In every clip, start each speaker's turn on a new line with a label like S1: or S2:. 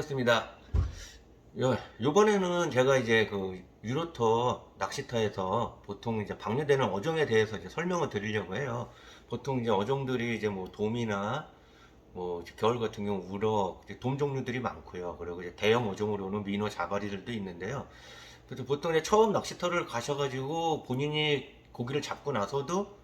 S1: 반갑습니다. 요번에는 제가 이제 그 유로터 낚시터에서 보통 이제 방류되는 어종에 대해서 이제 설명을 드리려고 해요. 보통 이제 어종들이 이제 뭐 돔이나 뭐 이제 겨울 같은 경우 우럭, 이제 돔 종류들이 많고요. 그리고 이제 대형 어종으로는 민어, 자바리들도 있는데요. 그래서 보통 이제 처음 낚시터를 가셔가지고 본인이 고기를 잡고 나서도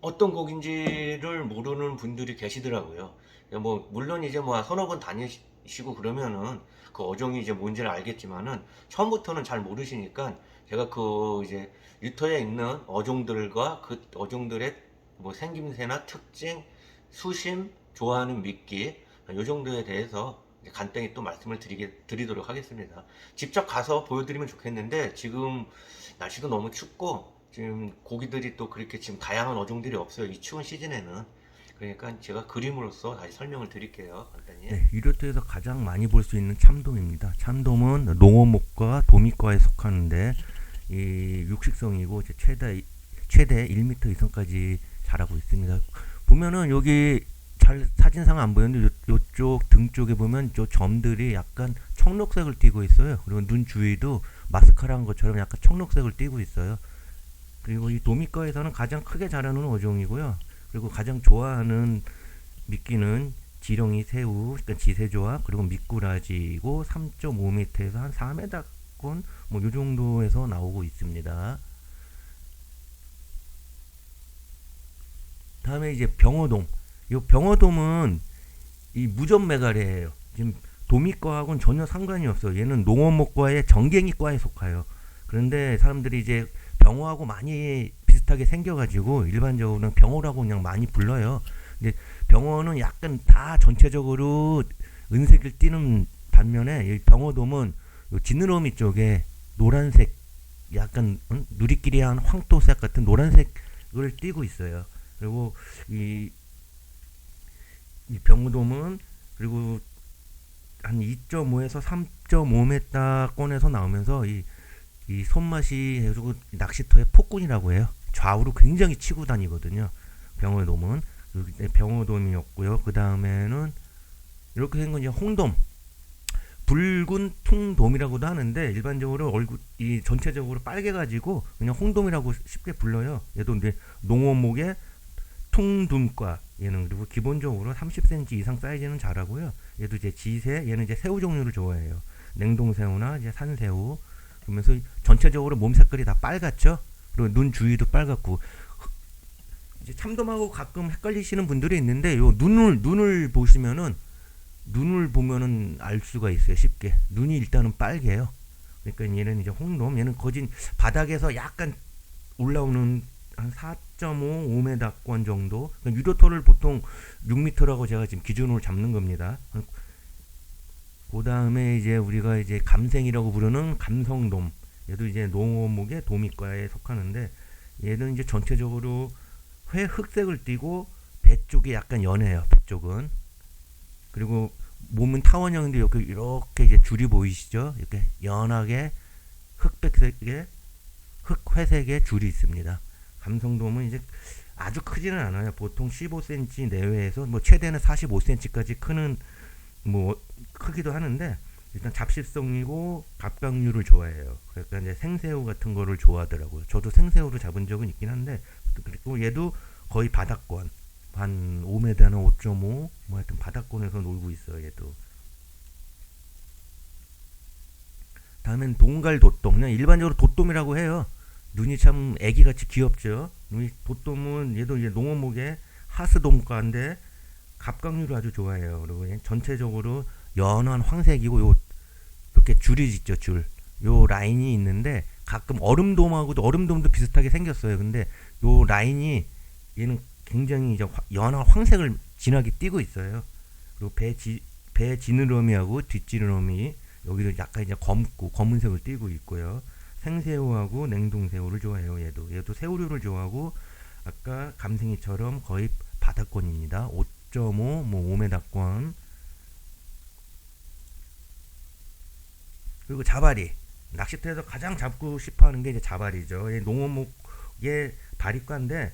S1: 어떤 곡인지를 모르는 분들이 계시더라고요. 뭐 물론 이제 뭐 서너 번 다니시고 그러면은 그 어종이 이제 뭔지를 알겠지만은 처음부터는 잘 모르시니까 제가 그 이제 유터에 있는 어종들과 그 어종들의 뭐 생김새나 특징, 수심, 좋아하는 미끼 요 정도에 대해서 이제 간단히 또 말씀을 드리도록 하겠습니다. 직접 가서 보여드리면 좋겠는데 지금 날씨도 너무 춥고 지금 고기들이 또 그렇게 지금 다양한 어종들이 없어요. 이 추운 시즌에는. 그러니까 제가 그림으로써 다시 설명을 드릴게요. 간단히.
S2: 네, 유료토에서 가장 많이 볼 수 있는 참돔입니다. 참돔은 농어목과 도미과에 속하는데 이 육식성이고 이제 최대 1m 이상까지 자라고 있습니다. 보면은 여기 잘 사진상 안 보이는데 요쪽 등 쪽에 보면 저 점들이 약간 청록색을 띠고 있어요. 그리고 눈 주위도 마스카라한 것처럼 약간 청록색을 띠고 있어요. 그리고 이 도미과에서는 가장 크게 자라는 어종이고요. 그리고 가장 좋아하는 미끼는 지렁이 새우, 그러니까 지새조와 그리고 미꾸라지고 3.5m에서 한 4m권 뭐 요 정도에서 나오고 있습니다. 다음에 이제 병어돔. 이 병어돔은 이 무전매가래예요. 지금 도미과하고는 전혀 상관이 없어요. 얘는 농어목과의 정갱이과에 속해요. 그런데 사람들이 이제 병어하고 많이 비슷하게 생겨가지고 일반적으로는 병어라고 그냥 많이 불러요. 근데 병어는 약간 다 전체적으로 은색을 띠는 반면에 이 병어돔은 요 지느러미 쪽에 노란색 약간 누리끼리한 황토색 같은 노란색을 띠고 있어요. 그리고 이, 이 병어돔은 그리고 한 2.5에서 3.5m권에서 나오면서 이 손맛이 해가지고 낚시터의 폭군이라고 해요. 좌우로 굉장히 치고 다니거든요. 병어돔은 병어돔이었고요. 그 다음에는 이렇게 생긴 이제 홍돔, 붉은 퉁돔이라고도 하는데 일반적으로 얼굴 이 전체적으로 빨개가지고 그냥 홍돔이라고 쉽게 불러요. 얘도 이제 농어목의 퉁둠과 얘는 그리고 기본적으로 30cm 이상 사이즈는 자라고요. 얘도 이제 지새, 얘는 이제 새우 종류를 좋아해요. 냉동새우나 이제 산새우. 그러면서 전체적으로 몸 색깔이 다 빨갛죠. 그리고 눈 주위도 빨갛고 이제 참돔하고 가끔 헷갈리시는 분들이 있는데 요 눈을 보시면은 눈을 보면은 알 수가 있어요. 쉽게 눈이 일단은 빨개요. 그러니까 얘는 이제 홍돔, 얘는 거진 바닥에서 약간 올라오는 한 4.5, 5m권 정도. 그러니까 유도토를 보통 6m라고 제가 지금 기준으로 잡는 겁니다. 그 다음에 이제 우리가 이제 감생이라고 부르는 감성돔. 얘도 이제 농어목의 도미과에 속하는데 얘는 이제 전체적으로 회 흑색을 띠고 배 쪽이 약간 연해요. 배 쪽은. 그리고 몸은 타원형인데 이렇게 이제 줄이 보이시죠? 이렇게 연하게 흑백색의 흑회색의 줄이 있습니다. 감성돔은 이제 아주 크지는 않아요. 보통 15cm 내외에서 뭐 최대는 45cm까지 크는 뭐 크기도 하는데 일단 잡식성이고 갑각류를 좋아해요. 그러니까 이제 생새우 같은 거를 좋아하더라고요. 저도 생새우를 잡은 적은 있긴 한데 그리고 얘도 거의 바닥권 한 5m나 5.5 뭐 하여튼 바닥권에서 놀고 있어요. 얘도. 다음엔 동갈도돔. 그냥 일반적으로 도돔이라고 해요. 눈이 참 애기같이 귀엽죠. 눈이 도돔은 얘도 이제 농어목의 하스돔과인데 갑각류를 아주 좋아해요. 그리고 전체적으로 연한 황색이고 요 이렇게 줄이 있죠. 줄. 요 라인이 있는데 가끔 얼음돔도 비슷하게 생겼어요. 근데 요 라인이 얘는 굉장히 이제 연한 황색을 진하게 띠고 있어요. 그리고 배 지느러미하고 뒷지느러미 여기도 약간 이제 검은색을 띠고 있고요. 생새우하고 냉동새우를 좋아해요. 얘도 새우류를 좋아하고 아까 감생이처럼 거의 바닥권입니다. 5.5, 뭐 5m권. 그리고 자바리. 낚시터에서 가장 잡고 싶어 하는 게 이제 자바리죠. 농어목의 다리과인데,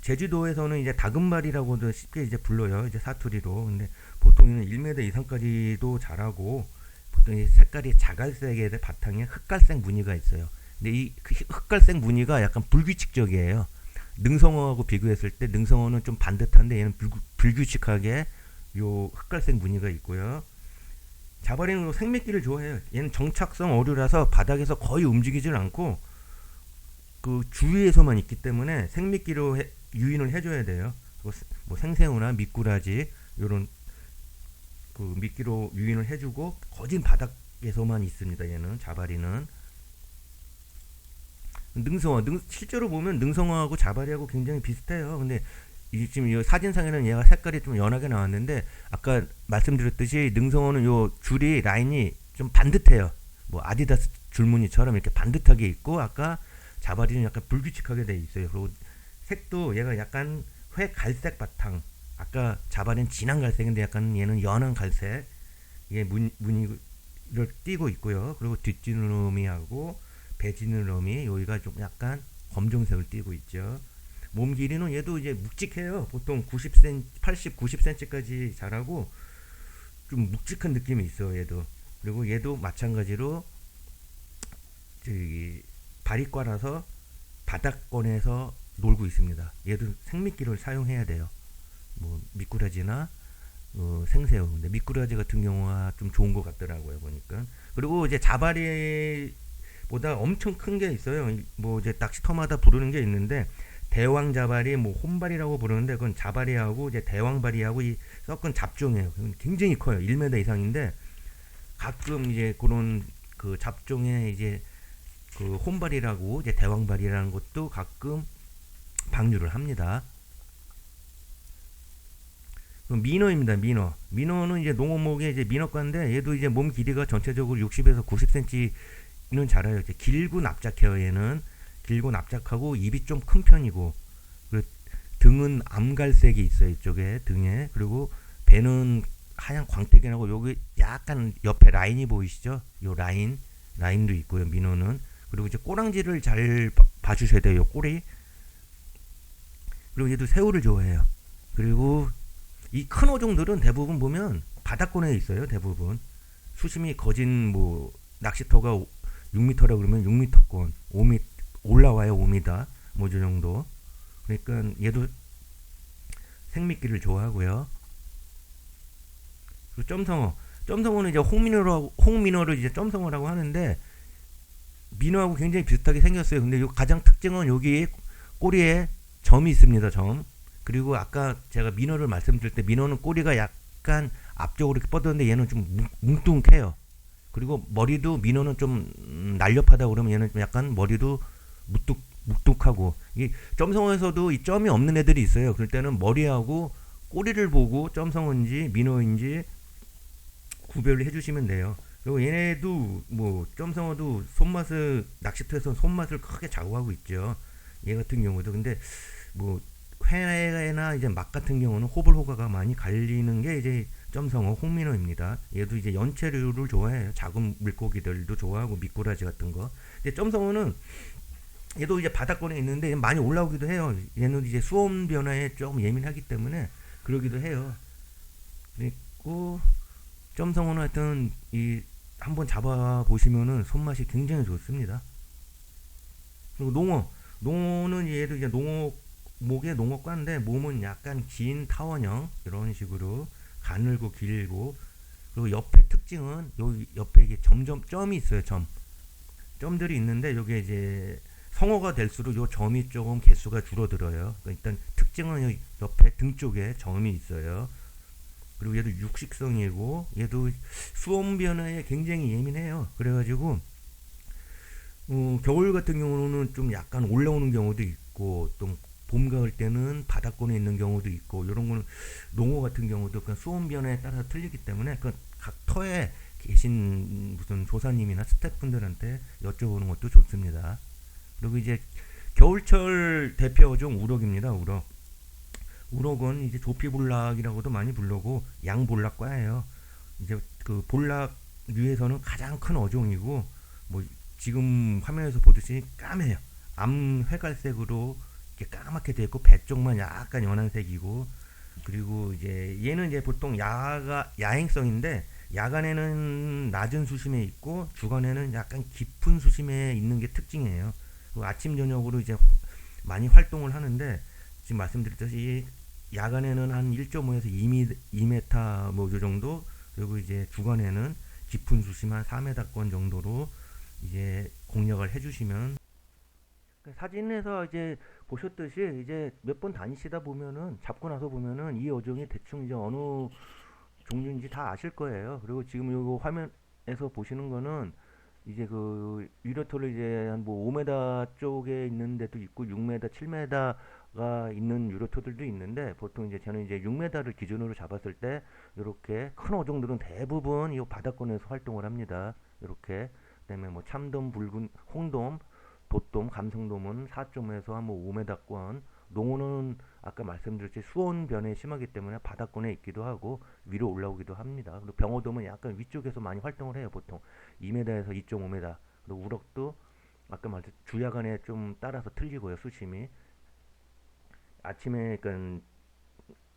S2: 제주도에서는 이제 다금발이라고도 쉽게 이제 불러요. 이제 사투리로. 근데 보통은 1m 이상까지도 자라고 보통 이 색깔이 자갈색의 바탕에 흑갈색 무늬가 있어요. 근데 이그 흑갈색 무늬가 약간 불규칙적이에요. 능성어하고 비교했을 때 능성어는 좀 반듯한데 얘는 불규칙하게 요 흑갈색 무늬가 있고요. 자바리는 생미끼를 좋아해요. 얘는 정착성 어류라서 바닥에서 거의 움직이질 않고 그 주위에서만 있기 때문에 생미끼로 유인을 해줘야 돼요. 뭐 생새우나 미꾸라지 요런 그 미끼로 유인을 해주고 거진 바닥에서만 있습니다. 얘는 자바리는 실제로 보면 능성어하고 자바리하고 굉장히 비슷해요. 근데 지금 이 사진상에는 얘가 색깔이 좀 연하게 나왔는데 아까 말씀드렸듯이 능성어는 요 줄이 라인이 좀 반듯해요. 뭐 아디다스 줄무늬처럼 이렇게 반듯하게 있고 아까 자바리는 약간 불규칙하게 돼 있어요. 그리고 색도 얘가 약간 회갈색 바탕. 아까 자바리는 진한 갈색인데 약간 얘는 연한 갈색. 얘 무늬를 띄고 있고요. 그리고 뒷지느러미하고 배지느러미 여기가 좀 약간 검정색을 띠고 있죠. 몸 길이는 얘도 이제 묵직해요. 보통 90cm, 80, 90cm까지 자라고 좀 묵직한 느낌이 있어요. 얘도. 그리고 얘도 마찬가지로 저기 발이과라서 바닥권에서 놀고 있습니다. 얘도 생미끼를 사용해야 돼요. 뭐 미꾸라지나 생새우. 근데 미꾸라지 같은 경우가 좀 좋은 것 같더라고요 보니까. 그리고 이제 자바리보다 엄청 큰 게 있어요. 뭐 이제 낚시터마다 부르는 게 있는데 대왕 자바리, 뭐 혼발이라고 부르는데 그건 자바리하고 이제 대왕바리하고 이 섞은 잡종이에요. 굉장히 커요. 1m 이상인데 가끔 이제 그런 그 잡종에 이제 그 혼발이라고 이제 대왕발이라는 것도 가끔 방류를 합니다. 민어입니다. 민어는 이제 농어목의 이제 민어과인데 얘도 이제 몸 길이가 전체적으로 60에서 90cm는 자라요. 이제 길고 납작해요. 얘는 길고 납작하고 입이 좀 큰 편이고 등은 암갈색이 있어요. 이쪽에 등에. 그리고 배는 하얀 광택이 나고 여기 약간 옆에 라인이 보이시죠? 요 라인도 있고요. 민어는. 그리고 이제 꼬랑지를 잘 봐주셔야 돼요. 꼬리. 그리고 얘도 새우를 좋아해요. 그리고 이 큰 어종들은 대부분 보면 바닥권에 있어요. 대부분 수심이 거진 뭐 낚시터가 6m라 그러면 6m권, 5m 올라와요. 5m 뭐 저 정도. 그러니까 얘도 생미끼를 좋아하고요. 그리고 점성어는 이제 홍민어를 이제 점성어라고 하는데 민어하고 굉장히 비슷하게 생겼어요. 근데 요 가장 특징은 여기 꼬리에 점이 있습니다. 점. 그리고 아까 제가 민어를 말씀드릴 때 민어는 꼬리가 약간 앞쪽으로 이렇게 뻗었는데 얘는 좀 뭉뚱해요. 그리고 머리도 민어는 좀 날렵하다 그러면 얘는 좀 약간 머리도 묵뚝하고 이 점성어에서도 이 점이 없는 애들이 있어요. 그럴 때는 머리하고 꼬리를 보고 점성어인지 민어인지 구별을 해주시면 돼요. 그리고 얘네도 뭐 점성어도 손맛을 낚시터에서 손맛을 크게 좌우하고 있죠. 얘 같은 경우도 근데 뭐 회나 이제 막 같은 경우는 호불호가 많이 갈리는 게 이제 점성어 홍민어입니다. 얘도 이제 연체류를 좋아해요. 작은 물고기들도 좋아하고 미꾸라지 같은 거. 근데 점성어는 얘도 이제 바닥권에 있는데 많이 올라오기도 해요. 얘는 이제 수온 변화에 조금 예민하기 때문에 그러기도 해요. 그리고 점성어는 하여튼 이 한번 잡아 보시면은 손맛이 굉장히 좋습니다. 그리고 농어는 얘도 이제 목의 농어과인데 몸은 약간 긴 타원형 이런 식으로 가늘고 길고 그리고 옆에 특징은 여기 옆에 이게 점이 있어요. 점들이 있는데 여기 이제 성어가 될수록 요 점이 조금 개수가 줄어들어요. 그러니까 일단 특징은 옆에 등 쪽에 점이 있어요. 그리고 얘도 육식성이고 얘도 수온 변화에 굉장히 예민해요. 그래가지고 겨울 같은 경우는 좀 약간 올라오는 경우도 있고 또 봄 가을 때는 바닥권에 있는 경우도 있고 이런 거는 농어 같은 경우도 그 수온 변화에 따라서 틀리기 때문에 그 각 터에 계신 무슨 조사님이나 스태프분들한테 여쭤보는 것도 좋습니다. 그리고 이제 겨울철 대표 어종 우럭입니다. 우럭은 이제 조피볼락이라고도 많이 부르고 양볼락과예요. 이제 그 볼락류에서는 가장 큰 어종이고 뭐 지금 화면에서 보듯이 까매요. 암 회갈색으로 이렇게 까맣게 돼 있고 배 쪽만 약간 연한색이고 그리고 이제 얘는 이제 보통 야행성인데 야간에는 낮은 수심에 있고 주간에는 약간 깊은 수심에 있는 게 특징이에요. 그리고 아침 저녁으로 이제 많이 활동을 하는데 지금 말씀드렸듯이 야간에는 한 1.5에서 2m 뭐요 정도 그리고 이제 주간에는 깊은 수심 한 4m권 정도로 이제 공략을 해주시면 사진에서 이제 보셨듯이 이제 몇 번 다니시다 보면은 잡고 나서 보면은 이 어종이 대충 이제 어느 종류인지 다 아실 거예요. 그리고 지금 요거 화면에서 보시는 거는 이제 그 유료톨을 이제 한 뭐 5m 쪽에 있는 데도 있고 6m, 7m가 있는 유료토들도 있는데 보통 이제 저는 이제 6m를 기준으로 잡았을 때 이렇게 큰 어종들은 대부분 이 바닷권에서 활동을 합니다. 이렇게 그다음에 뭐 참돔, 붉은 홍돔, 돛돔, 감성돔은 4.5에서 한 뭐 5m권, 농어는 아까 말씀드렸듯이 수온 변에 심하기 때문에 바닷권에 있기도 하고 위로 올라오기도 합니다. 그리고 병어돔은 약간 위쪽에서 많이 활동을 해요. 보통 2m에서 2.5m. 그리고 우럭도 아까 말했듯이 주야간에 좀 따라서 틀리고요. 수심이 아침에 그러니까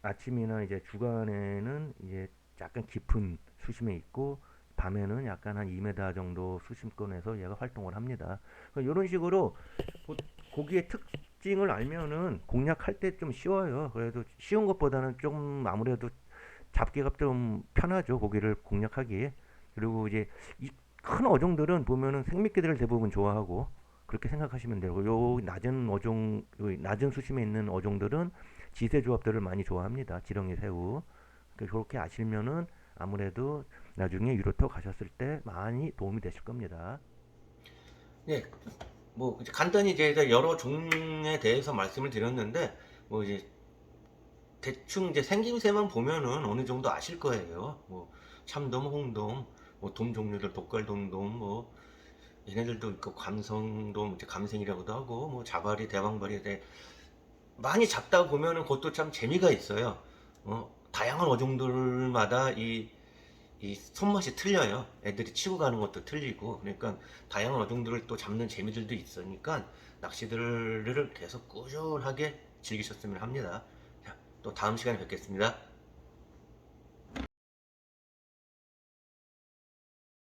S2: 아침이나 이제 주간에는 이제 약간 깊은 수심에 있고 밤에는 약간 한 2m 정도 수심권에서 얘가 활동을 합니다. 그러니까 이런 식으로 고기의 특징을 알면은 공략할 때 좀 쉬워요. 그래도 쉬운 것보다는 좀 아무래도 잡기가 좀 편하죠. 고기를 공략하기. 그리고 이제 이 큰 어종들은 보면은 생미끼들을 대부분 좋아하고 그렇게 생각하시면 되고 요 낮은 어종, 요 낮은 수심에 있는 어종들은 지세 조합들을 많이 좋아합니다. 지렁이 새우. 그렇게 아시면은 아무래도 나중에 유로토 가셨을 때 많이 도움이 되실 겁니다.
S1: 예, 뭐 이제 간단히 이제 여러 종에 대해서 말씀을 드렸는데 뭐 이제 대충 이제 생김새만 보면은 어느 정도 아실 거예요. 뭐 참돔, 홍돔, 뭐 돔 종류들 독갈돔돔 뭐 얘네들도 있고 감성돔, 이제 감생이라고도 하고 뭐 자발이, 대왕발이 많이 잡다 보면은 그것도 참 재미가 있어요. 다양한 어종들마다 이 손맛이 틀려요. 애들이 치고 가는 것도 틀리고 그러니까 다양한 어종들을 또 잡는 재미들도 있으니까 낚시들을 계속 꾸준하게 즐기셨으면 합니다. 자, 또 다음 시간에 뵙겠습니다.